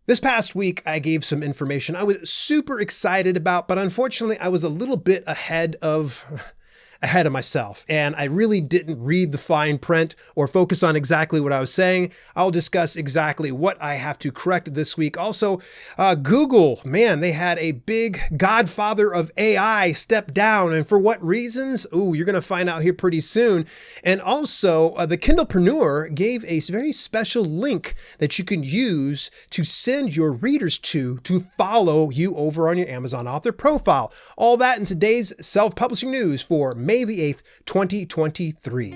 This past week, I gave some information I was super excited about, but unfortunately, I was a little bit ahead of myself, and I really didn't read the fine print or focus on exactly what I was saying. I'll discuss exactly what I have to correct this week. Also, Google, man, they had a big Godfather of AI step down, and for what reasons? Ooh, you're going to find out here pretty soon. And also, the Kindlepreneur gave a very special link that you can use to send your readers to follow you over on your Amazon author profile. All that in today's self-publishing news for May the 8th, 2023.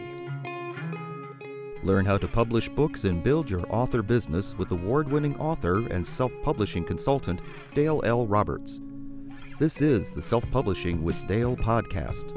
Learn how to publish books and build your author business with award-winning author and self-publishing consultant Dale L. Roberts. This is the Self-Publishing with Dale podcast.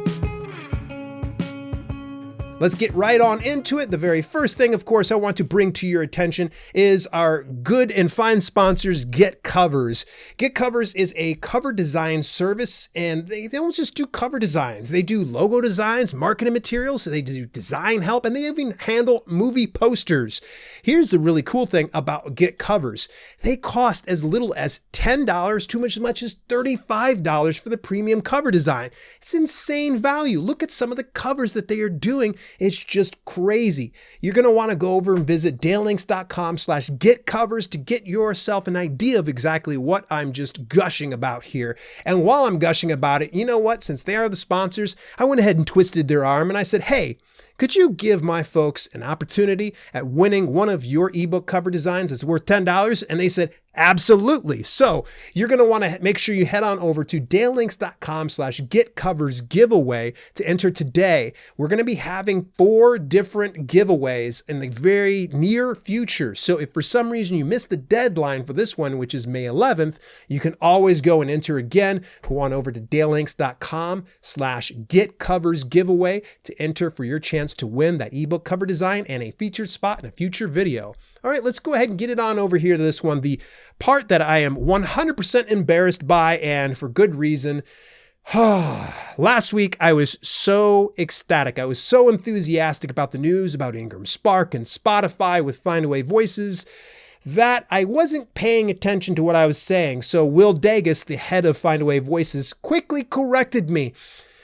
Let's get right on into it. The very first thing, of course, I want to bring to your attention is our good and fine sponsors, Get Covers. Get Covers is a cover design service, and they don't just do cover designs. They do logo designs, marketing materials, they do design help, and they even handle movie posters. Here's the really cool thing about Get Covers. They cost as little as $10 to as much as $35 for the premium cover design. It's insane value. Look at some of the covers that they are doing. It's just crazy. You're going to want to go over and visit dalelinks.com/getcovers to get yourself an idea of exactly what I'm just gushing about here. And while I'm gushing about it, you know what? Since they are the sponsors, I went ahead and twisted their arm and I said, hey, could you give my folks an opportunity at winning one of your ebook cover designs that's worth $10? And they said, absolutely. So you're going to want to make sure you head on over to dalelinks.com/getcovers giveaway to enter today. We're going to be having 4 different giveaways in the very near future. So if for some reason you missed the deadline for this one, which is May 11th, you can always go and enter again. Go on over to dalelinks.com/getcovers giveaway to enter for your chance to win that ebook cover design and a featured spot in a future video. All right, let's go ahead and get it on over here to this one. The part that I am 100% embarrassed by, and for good reason. Last week, I was so ecstatic. I was so enthusiastic about the news about Ingram Spark and Spotify with Findaway Voices that I wasn't paying attention to what I was saying. So Will Dagus, the head of Findaway Voices, quickly corrected me.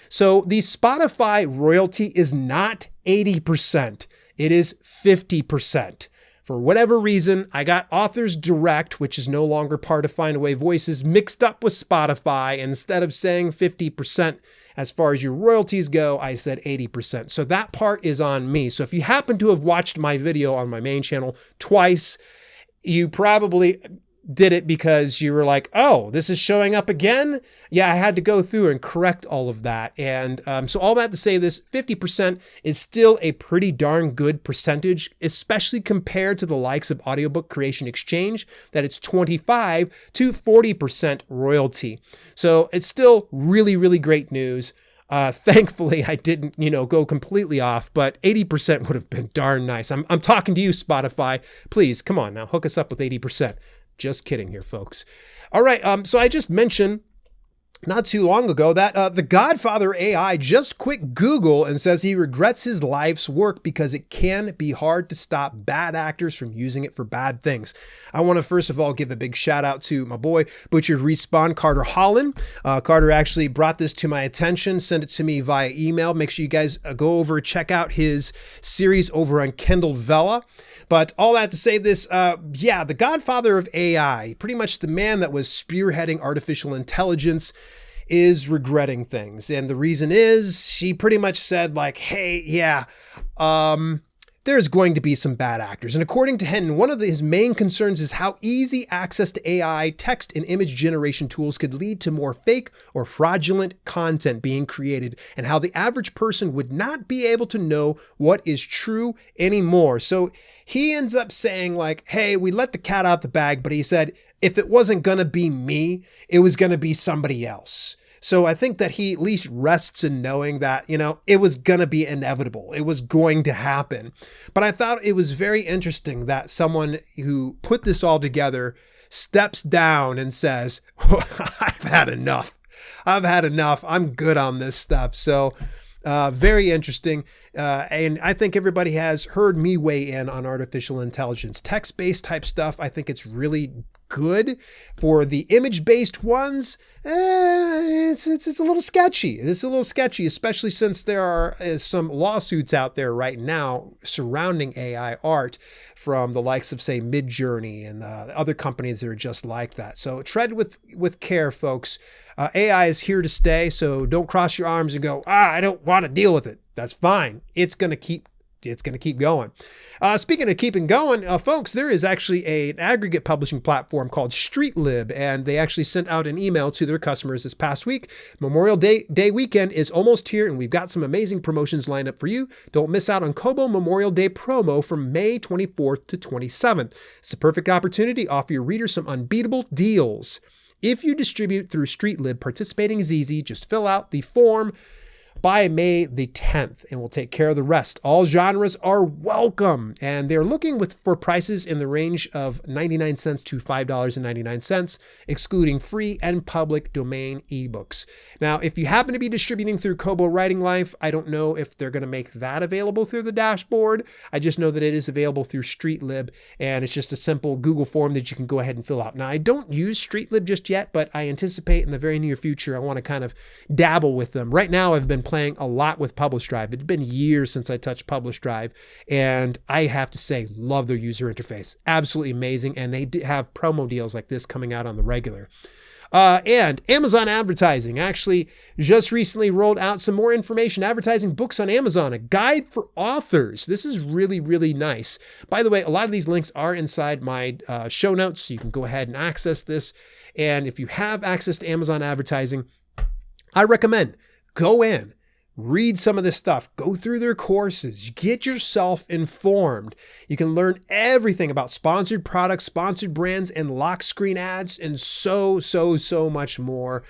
So the Spotify royalty is not 80%. It is 50%. For whatever reason, I got Authors Direct, which is no longer part of Findaway Voices, mixed up with Spotify. Instead of saying 50% as far as your royalties go, I said 80%. So that part is on me. So if you happen to have watched my video on my main channel twice, you probably did it because you were like, oh, this is showing up again? Yeah, I had to go through and correct all of that. And so all that to say this, 50% is still a pretty darn good percentage, especially compared to the likes of Audiobook Creation Exchange, that it's 25 to 40% royalty. So it's still really, really great news. Thankfully, I didn't, go completely off, but 80% would have been darn nice. I'm talking to you, Spotify. Please, come on now, hook us up with 80%. Just kidding here, folks. All right, so I just mentioned not too long ago that the Godfather AI just quit Google and says he regrets his life's work because it can be hard to stop bad actors from using it for bad things. I want to first of all give a big shout out to my boy Butchered Respawn, Carter Holland. Carter actually brought this to my attention, sent it to me via email. Make sure you guys go over, check out his series over on Kindle Vella. But all that to say this, the Godfather of AI, pretty much the man that was spearheading artificial intelligence, is regretting things. And the reason is he pretty much said like, hey, there's going to be some bad actors. And according to Hinton, one of his main concerns is how easy access to AI text and image generation tools could lead to more fake or fraudulent content being created, and how the average person would not be able to know what is true anymore. So he ends up saying like, hey, we let the cat out the bag, but he said, if it wasn't going to be me, it was going to be somebody else. So I think that he at least rests in knowing that, it was going to be inevitable. It was going to happen. But I thought it was very interesting that someone who put this all together steps down and says, I've had enough. I'm good on this stuff. So very interesting. And I think everybody has heard me weigh in on artificial intelligence, text-based type stuff. I think it's really good. For the image-based ones, it's a little sketchy. It's a little sketchy, especially since there are some lawsuits out there right now surrounding AI art from the likes of, say, Midjourney and other companies that are just like that. So tread with care, folks. AI is here to stay, so don't cross your arms and go, I don't want to deal with it. That's fine. It's going to keep going. Speaking of keeping going, folks, there is actually an aggregate publishing platform called StreetLib, and they actually sent out an email to their customers this past week. Memorial Day weekend is almost here, and we've got some amazing promotions lined up for you. Don't miss out on Kobo Memorial Day promo from May 24th to 27th. It's a perfect opportunity to offer your readers some unbeatable deals. If you distribute through StreetLib, participating is easy. Just fill out the form by May the 10th, and we'll take care of the rest. All genres are welcome, and they're looking for prices in the range of 99 cents to $5.99, excluding free and public domain ebooks. Now, if you happen to be distributing through Kobo Writing Life, I don't know if they're going to make that available through the dashboard. I just know that it is available through StreetLib, and it's just a simple Google form that you can go ahead and fill out. Now, I don't use StreetLib just yet, but I anticipate in the very near future, I want to kind of dabble with them. Right now, I've been playing a lot with Publish Drive. It's been years since I touched Publish Drive, and I have to say, love their user interface. Absolutely amazing, and they have promo deals like this coming out on the regular. And Amazon advertising actually just recently rolled out some more information advertising books on Amazon, a guide for authors. This is really, really nice. By the way, a lot of these links are inside my show notes, so you can go ahead and access this. And if you have access to Amazon advertising, I recommend go in, read some of this stuff, go through their courses, get yourself informed. You can learn everything about sponsored products, sponsored brands, and lock screen ads, and so much more.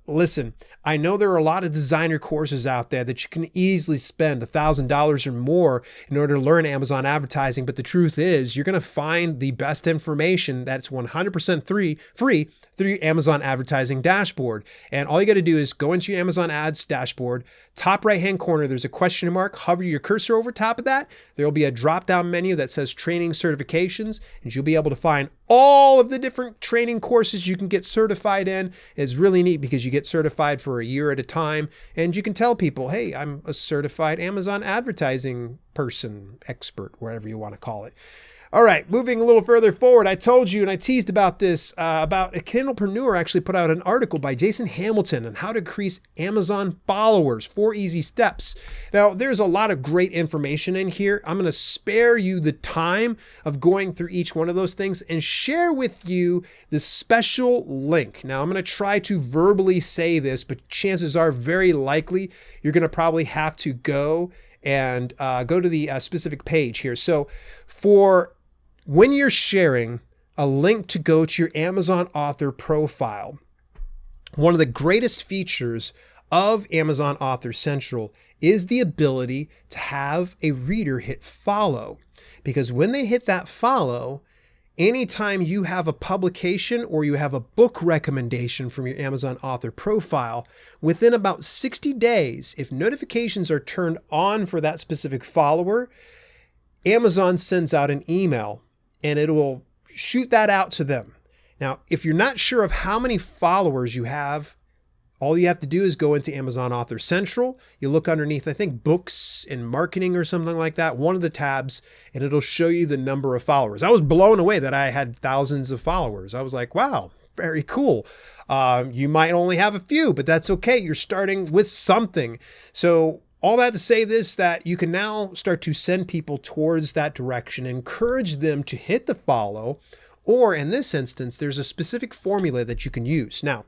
Listen, I know there are a lot of designer courses out there that you can easily spend $1,000 or more in order to learn Amazon advertising. But the truth is, you're going to find the best information that's 100% free through your Amazon advertising dashboard. And all you got to do is go into your Amazon ads dashboard, top right-hand corner, there's a question mark, hover your cursor over top of that. There'll be a drop-down menu that says training certifications, and you'll be able to find all of the different training courses you can get certified in. It's really neat because you get certified for a year at a time, and you can tell people, hey, I'm a certified Amazon advertising person, expert, whatever you want to call it. All right, moving a little further forward, I told you and I teased about this, about a Kindlepreneur actually put out an article by Jason Hamilton on how to increase Amazon followers, 4 easy steps. Now, there's a lot of great information in here. I'm going to spare you the time of going through each one of those things and share with you the special link. Now, I'm going to try to verbally say this, but chances are very likely you're going to probably have to go and go to the specific page here. So for when you're sharing a link to go to your Amazon author profile, one of the greatest features of Amazon Author Central is the ability to have a reader hit follow. Because when they hit that follow, anytime you have a publication or you have a book recommendation from your Amazon author profile, within about 60 days, if notifications are turned on for that specific follower, Amazon sends out an email and it will shoot that out to them. Now, if you're not sure of how many followers you have, all you have to do is go into Amazon Author Central. You look underneath, I think, books and marketing or something like that, one of the tabs, and it'll show you the number of followers. I was blown away that I had thousands of followers. I was like, wow, very cool. You might only have a few, but that's okay. You're starting with something. So all that to say this, that you can now start to send people towards that direction, encourage them to hit the follow, or in this instance, there's a specific formula that you can use. Now,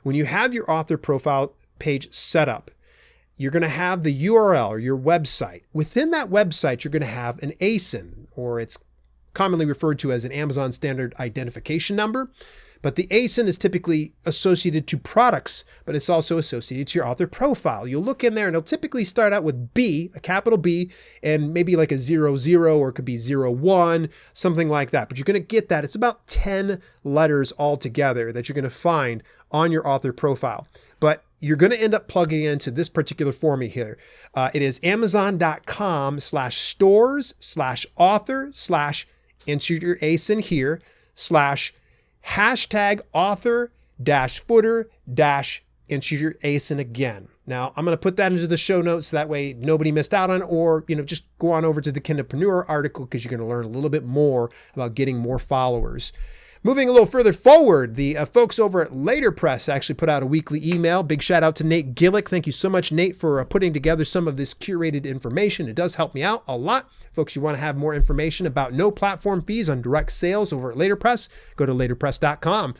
when you have your author profile page set up, you're going to have the URL or your website. Within that website, you're going to have an ASIN, or it's commonly referred to as an Amazon Standard Identification Number. But the ASIN is typically associated to products, but it's also associated to your author profile. You'll look in there and it'll typically start out with B, a capital B, and maybe like a 00, or it could be 01, something like that. But you're going to get that. It's about 10 letters altogether that you're going to find on your author profile. But you're going to end up plugging into this particular formula here. It is amazon.com/stores/author/ enter your ASIN here, slash hashtag author dash footer dash into your ASIN again. Now, I'm going to put that into the show notes. That way nobody missed out on it, or, just go on over to the Kindlepreneur article because you're going to learn a little bit more about getting more followers. Moving a little further forward, the folks over at Later Press actually put out a weekly email. Big shout out to Nate Gillick. Thank you so much, Nate, for putting together some of this curated information. It does help me out a lot. Folks, you want to have more information about no platform fees on direct sales over at Later Press, go to laterpress.com.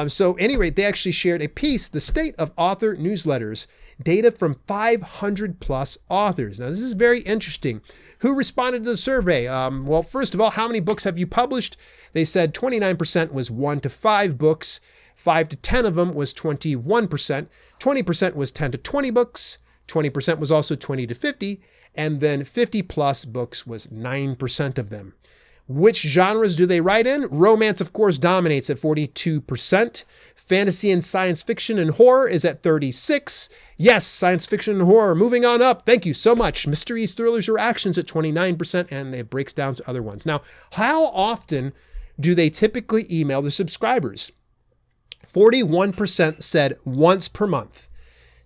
So at any rate, they actually shared a piece, The State of Author Newsletters, data from 500 plus authors. Now, this is very interesting. Who responded to the survey? Well, first of all, how many books have you published? They said 29% was 1 to 5 books, 5 to 10 of them was 21%, 20% was 10 to 20 books, 20% was also 20 to 50, and then 50 plus books was 9% of them. Which genres do they write in? Romance, of course, dominates at 42%. Fantasy and science fiction and horror is at 36%. Yes, science fiction and horror, moving on up. Thank you so much. Mysteries, thrillers, or actions at 29%, and it breaks down to other ones. Now, how often do they typically email their subscribers? 41% said once per month.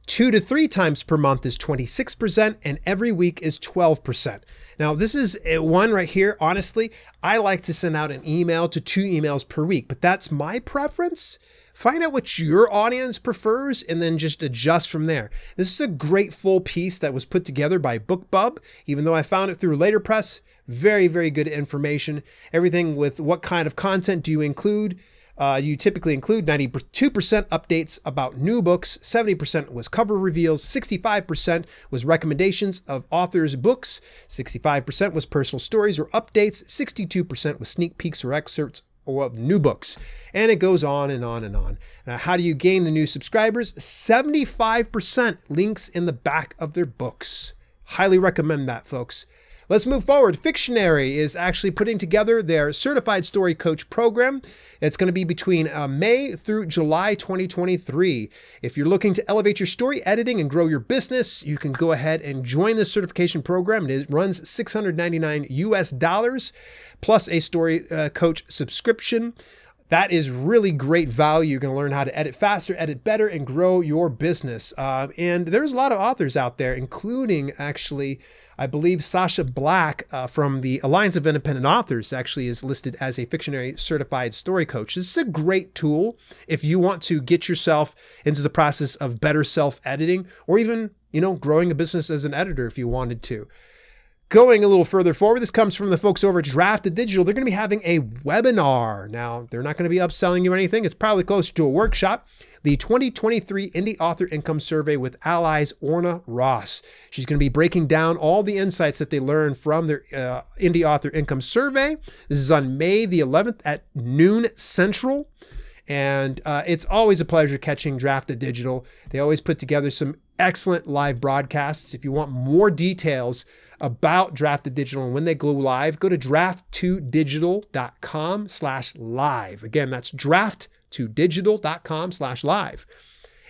2 to 3 times per month is 26%, and every week is 12%. Now, this is one right here. Honestly, I like to send out an email to 2 emails per week, but that's my preference. Find out what your audience prefers and then just adjust from there. This is a great full piece that was put together by BookBub, even though I found it through Later Press. Very, very good information. Everything with what kind of content do you include? You typically include 92% updates about new books, 70% was cover reveals, 65% was recommendations of authors' books, 65% was personal stories or updates, 62% was sneak peeks or excerpts of new books. And it goes on and on and on. Now, how do you gain the new subscribers? 75% links in the back of their books. Highly recommend that, folks. Let's move forward. Fictionary is actually putting together their Certified Story Coach program. It's going to be between May through July 2023. If you're looking to elevate your story editing and grow your business, you can go ahead and join this certification program. It runs $699 US plus a story coach subscription. That is really great value. You're going to learn how to edit faster, edit better, and grow your business. And there's a lot of authors out there, including actually, I believe Sasha Black from the Alliance of Independent Authors actually is listed as a Fictionary certified story coach. This is a great tool if you want to get yourself into the process of better self-editing, or even, growing a business as an editor if you wanted to. Going a little further forward, this comes from the folks over at Drafted Digital. They're going to be having a webinar. Now, they're not going to be upselling you anything. It's probably closer to a workshop. The 2023 Indie Author Income Survey with Allies Orna Ross. She's going to be breaking down all the insights that they learned from their Indie Author Income Survey. This is on May the 11th at noon Central. And it's always a pleasure catching Drafted Digital. They always put together some excellent live broadcasts. If you want more details about Drafted Digital and when they go live, go to draft2digital.com/live. Again, that's draft2digital.com/live.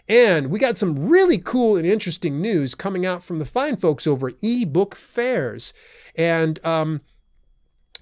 And we got some really cool and interesting news coming out from the fine folks over at eBook Fairs. And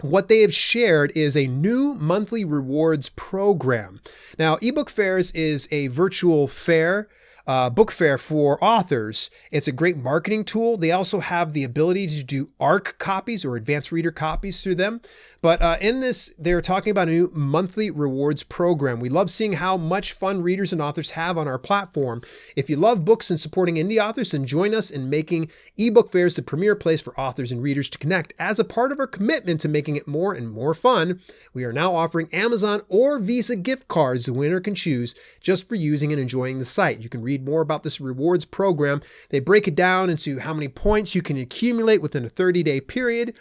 what they have shared is a new monthly rewards program. Now, eBook Fairs is a virtual fair, book fair for authors. It's a great marketing tool. They also have the ability to do ARC copies or advanced reader copies through them. But in this, they're talking about a new monthly rewards program. We love seeing how much fun readers and authors have on our platform. If you love books and supporting indie authors, then join us in making eBook Fairs the premier place for authors and readers to connect. As a part of our commitment to making it more and more fun, we are now offering Amazon or Visa gift cards the winner can choose just for using and enjoying the site. You can read more about this rewards program. They break it down into how many points you can accumulate within a 30-day period.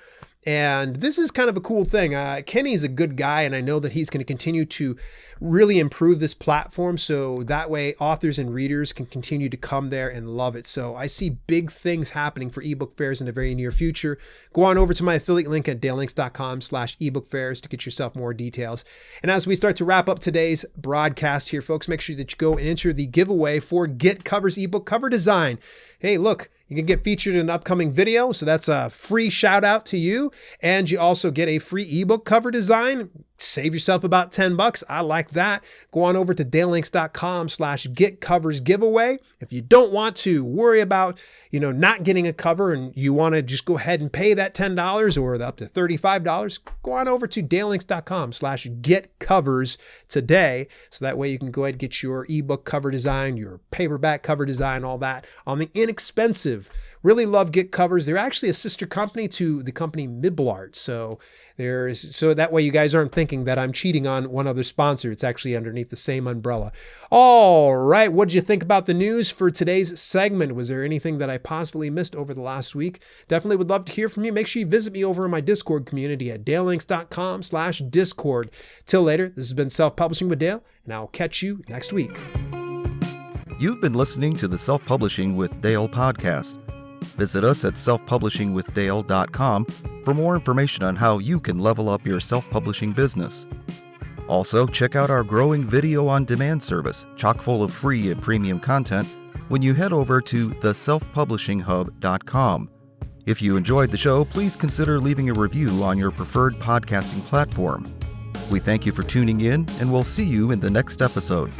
And this is kind of a cool thing. Kenny's a good guy, and I know that he's going to continue to really improve this platform so that way authors and readers can continue to come there and love it. So I see big things happening for eBook Fairs in the very near future. Go on over to my affiliate link at dalelinks.com/ebookfairs to get yourself more details. And as we start to wrap up today's broadcast here, folks, make sure that you go and enter the giveaway for Get Covers ebook cover design. Hey, look, you can get featured in an upcoming video, so that's a free shout out to you. And you also get a free ebook cover design. save yourself about $10. I like that. Go on over to dalelinks.com/getcoversgiveaway. If you don't want to worry about, not getting a cover and you want to just go ahead and pay that $10 or up to $35, go on over to dalelinks.com/getcovers today. So that way you can go ahead and get your ebook cover design, your paperback cover design, all that on the inexpensive. Really love Get Covers. They're actually a sister company to the company Miblart. So that way you guys aren't thinking that I'm cheating on one other sponsor. It's actually underneath the same umbrella. All right. What did you think about the news for today's segment? Was there anything that I possibly missed over the last week? Definitely would love to hear from you. Make sure you visit me over in my Discord community at dalelinks.com/discord. Till later, this has been Self-Publishing with Dale, and I'll catch you next week. You've been listening to the Self-Publishing with Dale podcast. Visit us at selfpublishingwithdale.com for more information on how you can level up your self-publishing business. Also, check out our growing video-on-demand service, chock full of free and premium content, when you head over to theselfpublishinghub.com. If you enjoyed the show, please consider leaving a review on your preferred podcasting platform. We thank you for tuning in, and we'll see you in the next episode.